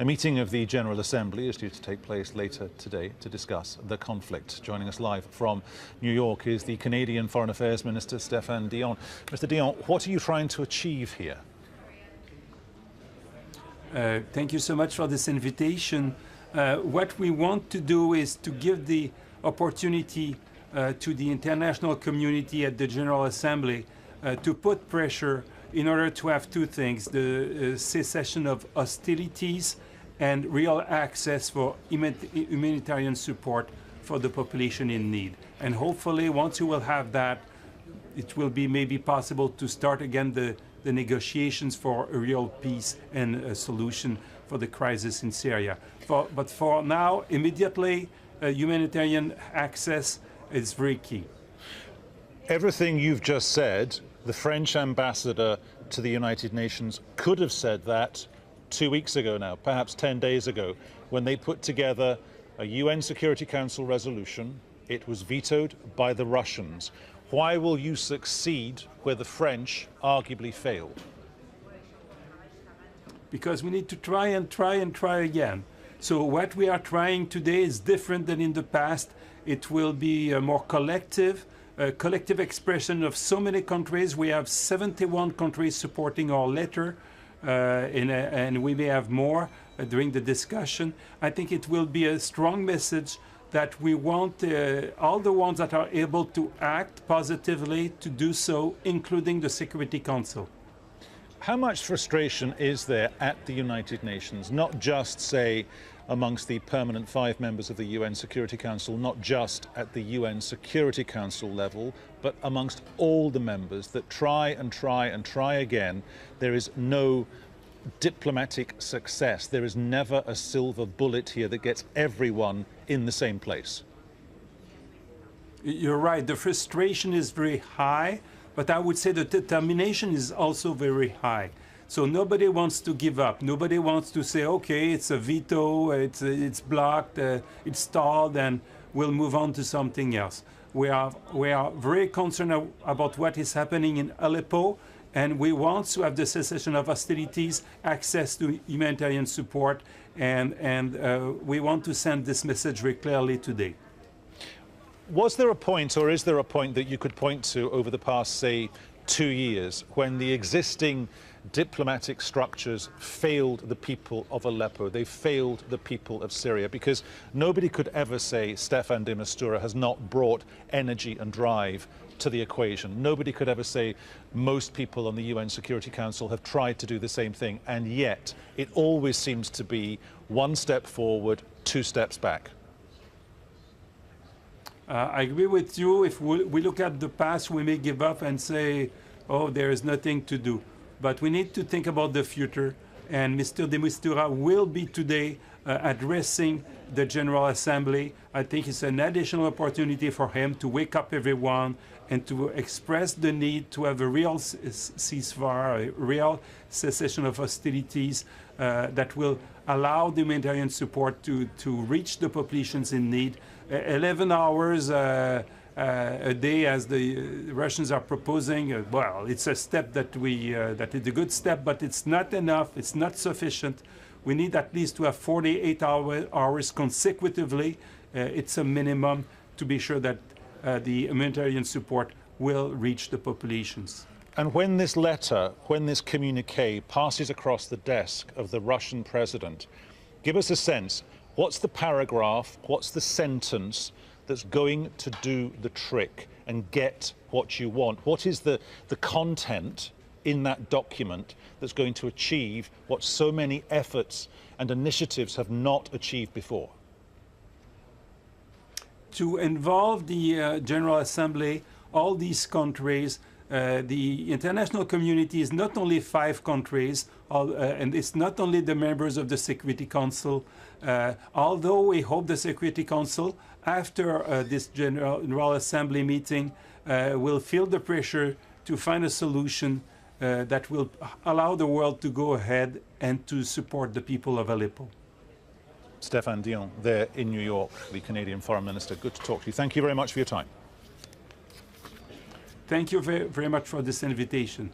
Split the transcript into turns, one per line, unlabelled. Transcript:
A meeting of the General Assembly is due to take place later today to discuss the conflict. Joining us live from New York is the Canadian Foreign Affairs Minister, Stéphane Dion. Mr. Dion, what are you trying to achieve here?
Thank you so much for this invitation. What we want to do is to give the opportunity to the international community at the General Assembly to put pressure in order to have two things: the cessation of hostilities and real access for humanitarian support for the population in need. And hopefully, once you will have that, it will be maybe possible to start again the negotiations for a real peace and a solution for the crisis in Syria. But for now, immediately, humanitarian access is very key.
Everything you've just said, the French ambassador to the United Nations could have said that 2 weeks ago now, perhaps 10 days ago, when they put together a UN Security Council resolution. It was vetoed by the Russians. Why will you succeed where the French arguably failed?
Because we need to try and try and try again. So what we are trying today is different than in the past. It will be a more collective expression of so many countries. We have 71 countries supporting our letter, and we may have more during the discussion. I think it will be a strong message that we want all the ones that are able to act positively to do so, including the Security Council.
How much frustration is there at the United Nations, not just, say, amongst the permanent 5 members of the UN Security Council, not just at the UN Security Council level, but amongst all the members that try and try and try again? There is no diplomatic success. There is never a silver bullet here that gets everyone in the same place.
You're right. The frustration is very high, but I would say the determination is also very high. So nobody wants to give up. Nobody wants to say, okay, it's a veto, it's blocked, it's stalled, and we'll move on to something else. We are very concerned about what is happening in Aleppo, and we want to have the cessation of hostilities, access to humanitarian support, and we want to send this message very clearly today.
Was there a point, or is there a point that you could point to over the past, say, 2 years when the existing diplomatic structures failed the people of Aleppo, they failed the people of Syria? Because nobody could ever say Stéphane de Mistura has not brought energy and drive to the equation. Nobody could ever say most people on the UN Security Council have tried to do the same thing, and yet it always seems to be 1 step forward, 2 steps back.
I agree with you. If we look at the past, we may give up and say, oh, there is nothing to do. But we need to think about the future. And Mr. de Mistura will be today addressing the General Assembly. I think it's an additional opportunity for him to wake up everyone and to express the need to have a real ceasefire, a real cessation of hostilities that will allow the humanitarian support to reach the populations in need. 11 hours a day, as the Russians are proposing, well, it's a step that that is a good step, but it's not enough. It's not sufficient. We need at least to have 48 hours consecutively. It's a minimum to be sure that the humanitarian support will reach the populations.
And when this letter, when this communique passes across the desk of the Russian president, give us a sense. What's the paragraph, what's the sentence that's going to do the trick and get what you want? What is the content in that document that's going to achieve what so many efforts and initiatives have not achieved before?
To involve the General Assembly, all these countries, the international community is not only 5 countries, and it's not only the members of the Security Council, although we hope the Security Council, after this General Assembly meeting, will feel the pressure to find a solution that will allow the world to go ahead and to support the people of Aleppo.
Stéphane Dion there in New York, the Canadian Foreign Minister. Good to talk to you. Thank you very much for your time.
Thank you very much for this invitation.